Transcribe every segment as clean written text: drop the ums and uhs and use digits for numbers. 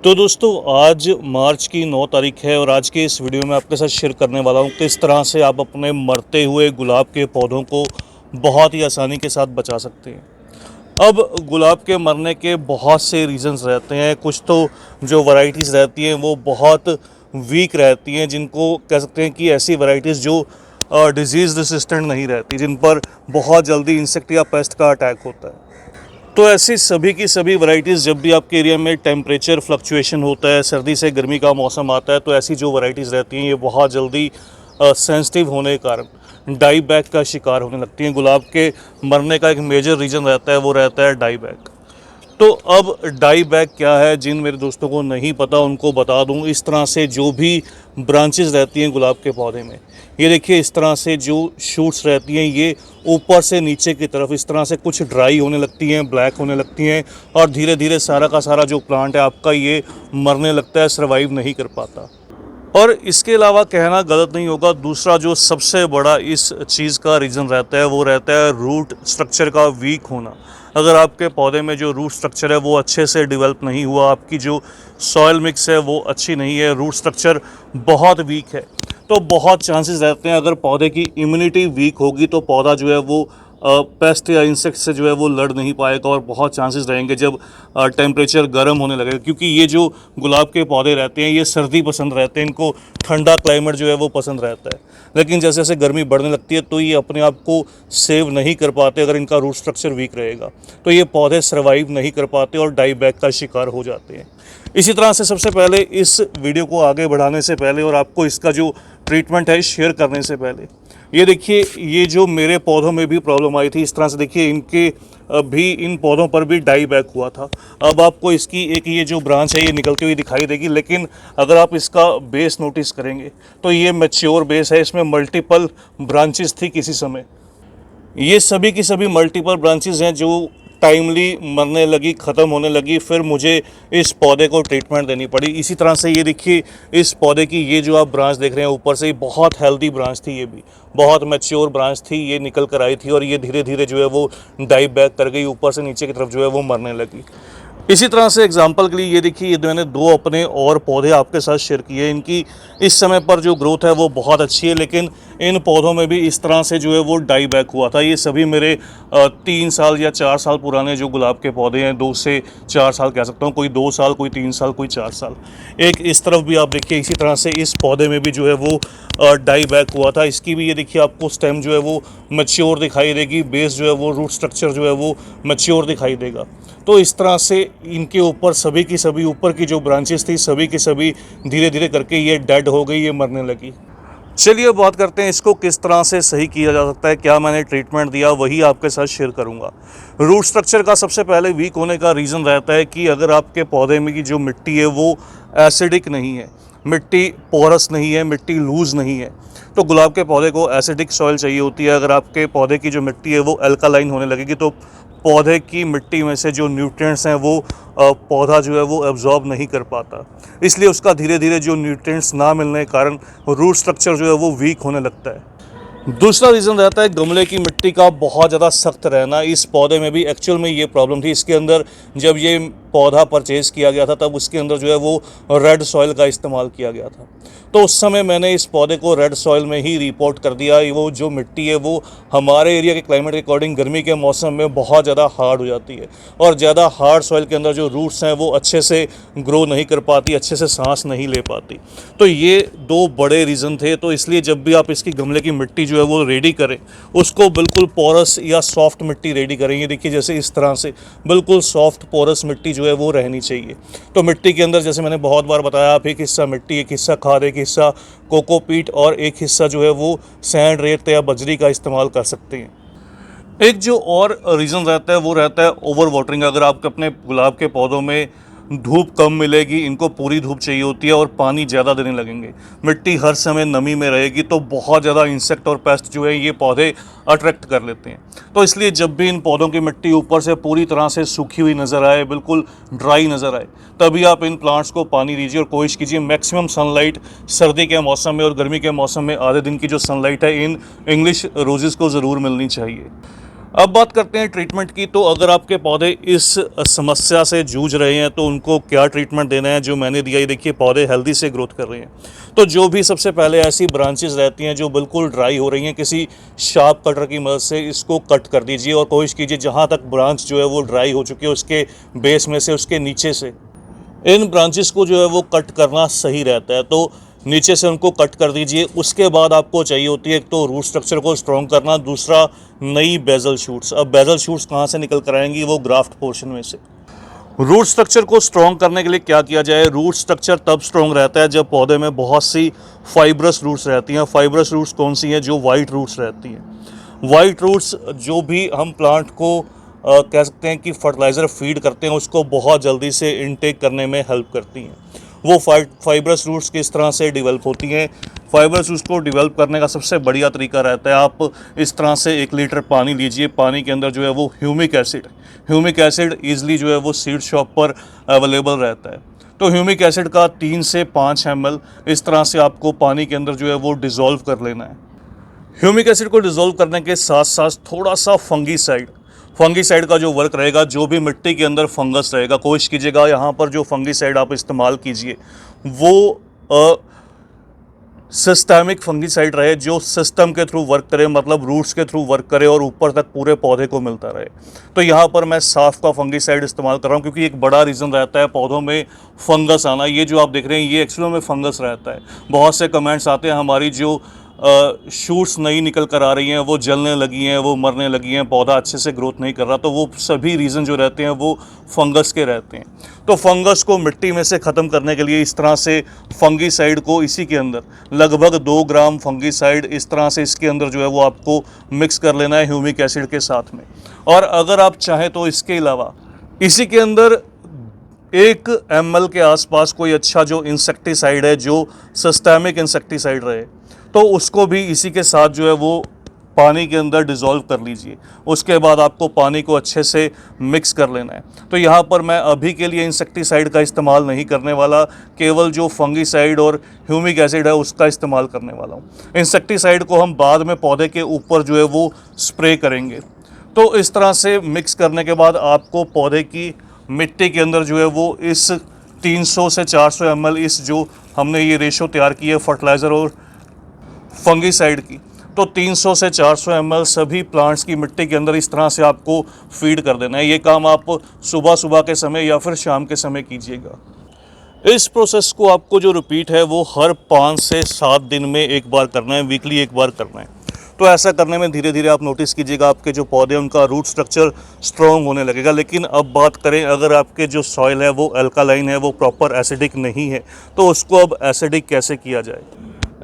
तो दोस्तों आज मार्च की 9 तारीख है और आज के इस वीडियो में आपके साथ शेयर करने वाला हूँ किस तरह से आप अपने मरते हुए गुलाब के पौधों को बहुत ही आसानी के साथ बचा सकते हैं। अब गुलाब के मरने के बहुत से रीज़न्स रहते हैं। कुछ तो जो वैरायटीज़ रहती हैं वो बहुत वीक रहती हैं, जिनको कह सकते हैं कि ऐसी वैरायटीज़ जो डिज़ीज़ रेसिस्टेंट नहीं रहती, जिन पर बहुत जल्दी इंसेक्ट या पेस्ट का अटैक होता है। तो ऐसी सभी की सभी वैरायटीज़ जब भी आपके एरिया में टेम्परेचर फ्लक्चुएशन होता है, सर्दी से गर्मी का मौसम आता है, तो ऐसी जो वैरायटीज़ रहती हैं ये बहुत जल्दी सेंसिटिव होने के कारण डाई बैक का शिकार होने लगती हैं। गुलाब के मरने का एक मेजर रीज़न रहता है, वो रहता है डाई बैक। तो अब डाई बैक क्या है, जिन मेरे दोस्तों को नहीं पता उनको बता दूं। इस तरह से जो भी ब्रांचेस रहती हैं गुलाब के पौधे में, ये देखिए इस तरह से जो शूट्स रहती हैं ये ऊपर से नीचे की तरफ इस तरह से कुछ ड्राई होने लगती हैं, ब्लैक होने लगती हैं और धीरे धीरे सारा का सारा जो प्लांट है आपका ये मरने लगता है, सर्वाइव नहीं कर पाता। और इसके अलावा कहना गलत नहीं होगा, दूसरा जो सबसे बड़ा इस चीज़ का रीज़न रहता है वो रहता है रूट स्ट्रक्चर का वीक होना। अगर आपके पौधे में जो रूट स्ट्रक्चर है वो अच्छे से डेवलप नहीं हुआ, आपकी जो सॉइल मिक्स है वो अच्छी नहीं है, रूट स्ट्रक्चर बहुत वीक है, तो बहुत चांसेस रहते हैं अगर पौधे की इम्यूनिटी वीक होगी तो पौधा जो है वो पेस्ट या इंसेक्ट से जो है वो लड़ नहीं पाएगा और बहुत चांसेस रहेंगे जब टेम्परेचर गर्म होने लगेगा। क्योंकि ये जो गुलाब के पौधे रहते हैं ये सर्दी पसंद रहते हैं, इनको ठंडा क्लाइमेट जो है वो पसंद रहता है। लेकिन जैसे जैसे गर्मी बढ़ने लगती है तो ये अपने आप को सेव नहीं कर पाते। अगर इनका रूट स्ट्रक्चर वीक रहेगा तो ये पौधे सर्वाइव नहीं कर पाते और डाई बैक का शिकार हो जाते हैं। इसी तरह से सबसे पहले इस वीडियो को आगे बढ़ाने से पहले और आपको इसका जो ट्रीटमेंट है शेयर करने से पहले, ये देखिए ये जो मेरे पौधों में भी प्रॉब्लम आई थी, इस तरह से देखिए इनके भी इन पौधों पर भी डाई बैक हुआ था। अब आपको इसकी एक ये जो ब्रांच है ये निकलती हुई दिखाई देगी, लेकिन अगर आप इसका बेस नोटिस करेंगे तो ये मैच्योर बेस है, इसमें मल्टीपल ब्रांचेस थी किसी समय। ये सभी की सभी मल्टीपल ब्रांचेस हैं जो टाइमली मरने लगी, ख़त्म होने लगी, फिर मुझे इस पौधे को ट्रीटमेंट देनी पड़ी। इसी तरह से ये देखिए इस पौधे की ये जो आप ब्रांच देख रहे हैं ऊपर से, ये बहुत हेल्दी ब्रांच थी, ये भी बहुत मैच्योर ब्रांच थी, ये निकल कर आई थी और ये धीरे धीरे जो है वो डाई बैक कर गई, ऊपर से नीचे की तरफ जो है वो मरने लगी। इसी तरह से एग्जांपल के लिए ये देखिए ये मैंने दो अपने और पौधे आपके साथ शेयर किए, इनकी इस समय पर जो ग्रोथ है वो बहुत अच्छी है, लेकिन इन पौधों में भी इस तरह से जो है वो डाई बैक हुआ था। ये सभी मेरे 3 साल या 4 साल पुराने जो गुलाब के पौधे हैं, 2 से 4 साल कह सकता हूँ, कोई 2 साल, कोई 3 साल, कोई 4 साल। एक इस तरफ भी आप देखिए इसी तरह से इस पौधे में भी जो है वो डाई बैक हुआ था। इसकी भी ये देखिए आपको स्टेम जो है वो मैच्योर दिखाई देगी, बेस जो है वो रूट स्ट्रक्चर जो है वो मैच्योर दिखाई देगा। तो इस तरह से इनके ऊपर सभी की सभी ऊपर की जो ब्रांचेस थी सभी की सभी धीरे धीरे करके ये डेड हो गई, ये मरने लगी। चलिए बात करते हैं इसको किस तरह से सही किया जा सकता है। क्या मैंने ट्रीटमेंट दिया वही आपके साथ शेयर करूंगा। रूट स्ट्रक्चर का सबसे पहले वीक होने का रीज़न रहता है कि अगर आपके पौधे में की जो मिट्टी है वो एसिडिक नहीं है, मिट्टी पोरस नहीं है, मिट्टी लूज़ नहीं है। तो गुलाब के पौधे को एसिडिक सॉइल चाहिए होती है। अगर आपके पौधे की जो मिट्टी है वो अल्कालाइन होने लगेगी तो पौधे की मिट्टी में से जो न्यूट्रिएंट्स हैं वो पौधा जो है वो एब्जॉर्ब नहीं कर पाता, इसलिए उसका धीरे धीरे जो न्यूट्रिएंट्स ना मिलने के कारण रूट स्ट्रक्चर जो है वो वीक होने लगता है। दूसरा रीज़न रहता है गमले की मिट्टी का बहुत ज़्यादा सख्त रहना। इस पौधे में भी एक्चुअल में ये प्रॉब्लम थी। इसके अंदर जब ये पौधा परचेज़ किया गया था तब उसके अंदर जो है वो रेड सॉइल का इस्तेमाल किया गया था, तो उस समय मैंने इस पौधे को रेड सॉइल में ही रिपोर्ट कर दिया। वो जो मिट्टी है वो हमारे एरिया के क्लाइमेट के अकॉर्डिंग गर्मी के मौसम में बहुत ज़्यादा हार्ड हो जाती है और ज़्यादा हार्ड सॉइल के अंदर जो रूट्स हैं वो अच्छे से ग्रो नहीं कर पाती, अच्छे से सांस नहीं ले पाती। तो ये दो बड़े रीज़न थे। तो इसलिए जब भी आप इसकी गमले की मिट्टी जो है वो रेडी करें, उसको बिल्कुल पोरस या सॉफ्ट मिट्टी रेडी करें। ये देखिए जैसे इस तरह से बिल्कुल सॉफ्ट पोरस मिट्टी जो है वो रहनी चाहिए। तो मिट्टी के अंदर जैसे मैंने बहुत बार बताया, आप एक हिस्सा मिट्टी, एक हिस्सा खाद, एक हिस्सा कोकोपीट और एक हिस्सा जो है वो सैंड, रेत या बजरी का इस्तेमाल कर सकते हैं। एक जो और रीज़न रहता है वो रहता है ओवर वाटरिंग। अगर आपके अपने गुलाब के पौधों में धूप कम मिलेगी, इनको पूरी धूप चाहिए होती है और पानी ज़्यादा देने लगेंगे, मिट्टी हर समय नमी में रहेगी, तो बहुत ज़्यादा इंसेक्ट और पेस्ट जो है ये पौधे अट्रैक्ट कर लेते हैं। तो इसलिए जब भी इन पौधों की मिट्टी ऊपर से पूरी तरह से सूखी हुई नज़र आए, बिल्कुल ड्राई नज़र आए, तभी आप इन प्लांट्स को पानी दीजिए और कोशिश कीजिए मैक्सिमम सनलाइट सर्दी के मौसम में और गर्मी के मौसम में आधे दिन की जो सनलाइट है इन इंग्लिश रोजेज़ को ज़रूर मिलनी चाहिए। अब बात करते हैं ट्रीटमेंट की। तो अगर आपके पौधे इस समस्या से जूझ रहे हैं तो उनको क्या ट्रीटमेंट देना है, जो मैंने दिया। ये देखिए पौधे हेल्दी से ग्रोथ कर रहे हैं। तो जो भी सबसे पहले ऐसी ब्रांचेस रहती हैं जो बिल्कुल ड्राई हो रही हैं, किसी शार्प कटर की मदद से इसको कट कर दीजिए और कोशिश कीजिए जहाँ तक ब्रांच जो है वो ड्राई हो चुकी है उसके बेस में से, उसके नीचे से इन ब्रांचेस को जो है वो कट करना सही रहता है। तो नीचे से उनको कट कर दीजिए। उसके बाद आपको चाहिए होती है एक तो रूट स्ट्रक्चर को स्ट्रॉन्ग करना, दूसरा नई बेजल शूट्स। अब बेजल शूट्स कहाँ से निकल कर आएंगी, वो ग्राफ्ट पोर्शन में से। रूट स्ट्रक्चर को स्ट्रॉन्ग करने के लिए क्या किया जाए। रूट स्ट्रक्चर तब स्ट्रॉन्ग रहता है जब पौधे में बहुत सी फाइब्रस रूट्स रहती हैं। फाइब्रस रूट्स कौन सी हैं, जो वाइट रूट्स रहती हैं। वाइट रूट्स जो भी हम प्लांट को कह सकते हैं कि फर्टिलाइज़र फीड करते हैं, उसको बहुत जल्दी से इनटेक करने में हेल्प करती हैं। वो फाइब्रस रूट्स किस तरह से डेवलप होती हैं। फाइब्रस रूट्स को डेवलप करने का सबसे बढ़िया तरीका रहता है, आप इस तरह से 1 लीटर पानी लीजिए। पानी के अंदर जो है वो ह्यूमिक एसिड ईजिली जो है वो सीड शॉप पर अवेलेबल रहता है। तो ह्यूमिक एसिड का 3 से 5 ml इस तरह से आपको पानी के अंदर जो है वो डिज़ोल्व कर लेना है। ह्यूमिक एसिड को डिज़ोल्व करने के साथ साथ थोड़ा सा फंगीसाइड का जो वर्क रहेगा, जो भी मिट्टी के अंदर फंगस रहेगा, कोशिश कीजिएगा यहाँ पर जो फंगीसाइड आप इस्तेमाल कीजिए वो सिस्टमिक फंगीसाइड रहे, जो सिस्टम के थ्रू वर्क करे, मतलब रूट्स के थ्रू वर्क करे और ऊपर तक पूरे पौधे को मिलता रहे। तो यहाँ पर मैं साफ का फंगीसाइड इस्तेमाल कर रहा हूँ, क्योंकि एक बड़ा रीज़न रहता है पौधों में फंगस आना। ये जो आप देख रहे हैं ये एक्चुअली में फंगस रहता है। बहुत से कमेंट्स आते हैं हमारी जो शूट्स नई निकल कर आ रही हैं, वो जलने लगी हैं, वो मरने लगी हैं, पौधा अच्छे से ग्रोथ नहीं कर रहा। तो वो सभी रीज़न जो रहते हैं वो फंगस के रहते हैं। तो फंगस को मिट्टी में से ख़त्म करने के लिए इस तरह से फंगीसाइड को इसी के अंदर लगभग 2 ग्राम फंगीसाइड इस तरह से इसके अंदर जो है वो आपको मिक्स कर लेना है ह्यूमिक एसिड के साथ में। और अगर आप चाहें तो इसके अलावा इसी के अंदर 1 ml के आसपास कोई अच्छा जो इंसेक्टिसाइड है, जो सिस्टमिक इंसेक्टिसाइड रहे, तो उसको भी इसी के साथ जो है वो पानी के अंदर डिज़ोल्व कर लीजिए। उसके बाद आपको पानी को अच्छे से मिक्स कर लेना है। तो यहाँ पर मैं अभी के लिए इंसेक्टिसाइड का इस्तेमाल नहीं करने वाला, केवल जो फंगीसाइड और ह्यूमिक एसिड है उसका इस्तेमाल करने वाला हूँ। इंसेक्टिसाइड को हम बाद में पौधे के ऊपर जो है वो स्प्रे करेंगे। तो इस तरह से मिक्स करने के बाद आपको पौधे की मिट्टी के अंदर जो है वो इस 300 से 400 ml इस जो हमने ये रेशो तैयार की है फर्टिलाइज़र और फंगीसाइड की, तो 300 से 400 ml सभी प्लांट्स की मिट्टी के अंदर इस तरह से आपको फीड कर देना है। ये काम आप सुबह के समय या फिर शाम के समय कीजिएगा। इस प्रोसेस को आपको जो रिपीट है वो हर 5 से 7 दिन में एक बार करना है, वीकली एक बार करना है। तो ऐसा करने में धीरे धीरे आप नोटिस कीजिएगा आपके जो पौधे उनका रूट स्ट्रक्चर स्ट्रॉन्ग होने लगेगा। लेकिन अब बात करें, अगर आपके जो सॉइल है वो अल्कालाइन है, वो प्रॉपर एसिडिक नहीं है, तो उसको अब एसिडिक कैसे किया जाए।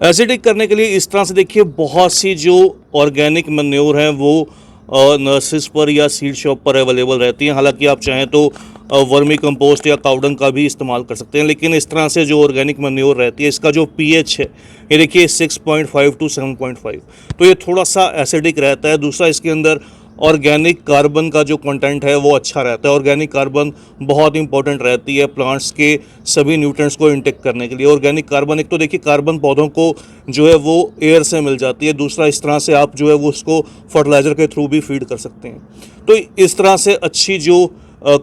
एसिडिक करने के लिए इस तरह से देखिए, बहुत सी जो ऑर्गेनिक मैन्योर हैं वो नर्सरीज पर या सीड शॉप पर अवेलेबल रहती हैं। हालांकि आप चाहें तो वर्मी कंपोस्ट या काउडंग का भी इस्तेमाल कर सकते हैं। लेकिन इस तरह से जो ऑर्गेनिक मैन्योर रहती है, इसका जो पीएच है ये देखिए 6.5 to 7.5, तो ये थोड़ा सा एसिडिक रहता है। दूसरा, इसके अंदर ऑर्गेनिक कार्बन का जो कंटेंट है वो अच्छा रहता है। ऑर्गेनिक कार्बन बहुत इंपॉर्टेंट रहती है प्लांट्स के सभी न्यूट्रिएंट्स को इंटेक करने के लिए। ऑर्गेनिक कार्बन, एक तो देखिए कार्बन पौधों को जो है वो एयर से मिल जाती है, दूसरा इस तरह से आप जो है वो उसको फर्टिलाइज़र के थ्रू भी फीड कर सकते हैं। तो इस तरह से अच्छी जो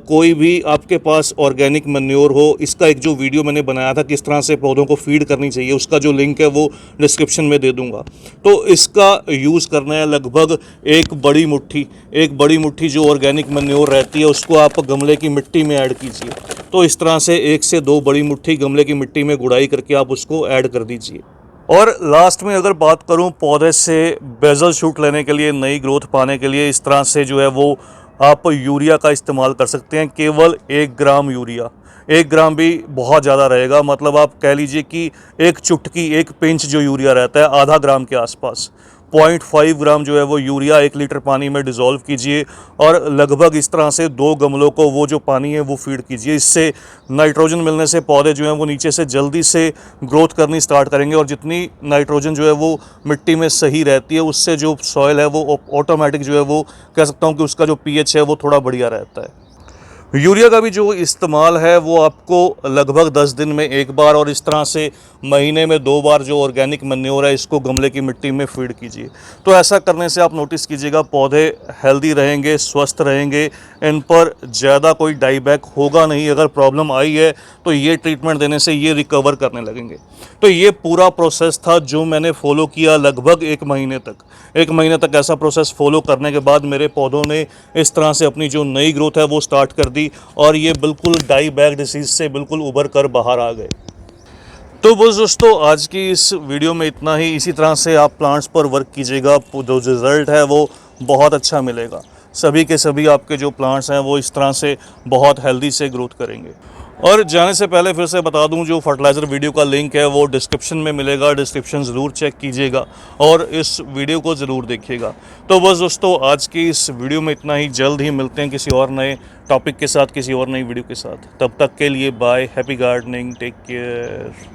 कोई भी आपके पास ऑर्गेनिक मैन्योर हो, इसका एक जो वीडियो मैंने बनाया था किस तरह से पौधों को फीड करनी चाहिए, उसका जो लिंक है वो डिस्क्रिप्शन में दे दूंगा। तो इसका यूज़ करना है लगभग एक बड़ी मुट्ठी जो ऑर्गेनिक मैन्योर रहती है उसको आप गमले की मिट्टी में ऐड कीजिए। तो इस तरह से 1 से 2 बड़ी मुट्ठी गमले की मिट्टी में गुड़ाई करके आप उसको ऐड कर दीजिए। और लास्ट में अगर बात करूं पौधे से बेजल शूट लेने के लिए, नई ग्रोथ पाने के लिए, इस तरह से जो है वो आप यूरिया का इस्तेमाल कर सकते हैं। केवल 1 ग्राम यूरिया, 1 ग्राम भी बहुत ज़्यादा रहेगा, मतलब आप कह लीजिए कि एक चुटकी, एक पिंच जो यूरिया रहता है, आधा ग्राम के आसपास, 0.5 ग्राम जो है वो यूरिया 1 लीटर पानी में डिज़ोल्व कीजिए और लगभग इस तरह से 2 गमलों को वो जो पानी है वो फीड कीजिए। इससे नाइट्रोजन मिलने से पौधे जो हैं वो नीचे से जल्दी से ग्रोथ करनी स्टार्ट करेंगे और जितनी नाइट्रोजन जो है वो मिट्टी में सही रहती है, उससे जो सॉइल है वो ऑटोमेटिक जो है वो कह सकता हूँ कि उसका जो पीएच है वो थोड़ा बढ़िया रहता है। यूरिया का भी जो इस्तेमाल है वो आपको लगभग 10 दिन में एक बार और इस तरह से महीने में 2 बार जो ऑर्गेनिक मैन्योर है इसको गमले की मिट्टी में फीड कीजिए। तो ऐसा करने से आप नोटिस कीजिएगा पौधे हेल्दी रहेंगे, स्वस्थ रहेंगे, इन पर ज़्यादा कोई डाईबैक होगा नहीं। अगर प्रॉब्लम आई है तो ये ट्रीटमेंट देने से ये रिकवर करने लगेंगे। तो ये पूरा प्रोसेस था जो मैंने फॉलो किया लगभग 1 महीने तक। 1 महीने तक ऐसा प्रोसेस फॉलो करने के बाद मेरे पौधों ने इस तरह से अपनी जो नई ग्रोथ है वो स्टार्ट कर दी और ये बिल्कुल डाई बैक डिसीज़ से बिल्कुल उभर कर बाहर आ गए। तो बस दोस्तों आज की इस वीडियो में इतना ही। इसी तरह से आप प्लांट्स पर वर्क कीजिएगा, जो रिज़ल्ट है वो बहुत अच्छा मिलेगा। सभी के सभी आपके जो प्लांट्स हैं वो इस तरह से बहुत हेल्दी से ग्रोथ करेंगे। और जाने से पहले फिर से बता दूं, जो फर्टिलाइज़र वीडियो का लिंक है वो डिस्क्रिप्शन में मिलेगा। डिस्क्रिप्शन ज़रूर चेक कीजिएगा और इस वीडियो को ज़रूर देखिएगा। तो बस दोस्तों आज की इस वीडियो में इतना ही। जल्द ही मिलते हैं किसी और नए टॉपिक के साथ, किसी और नई वीडियो के साथ। तब तक के लिए bye, happy gardening, take care.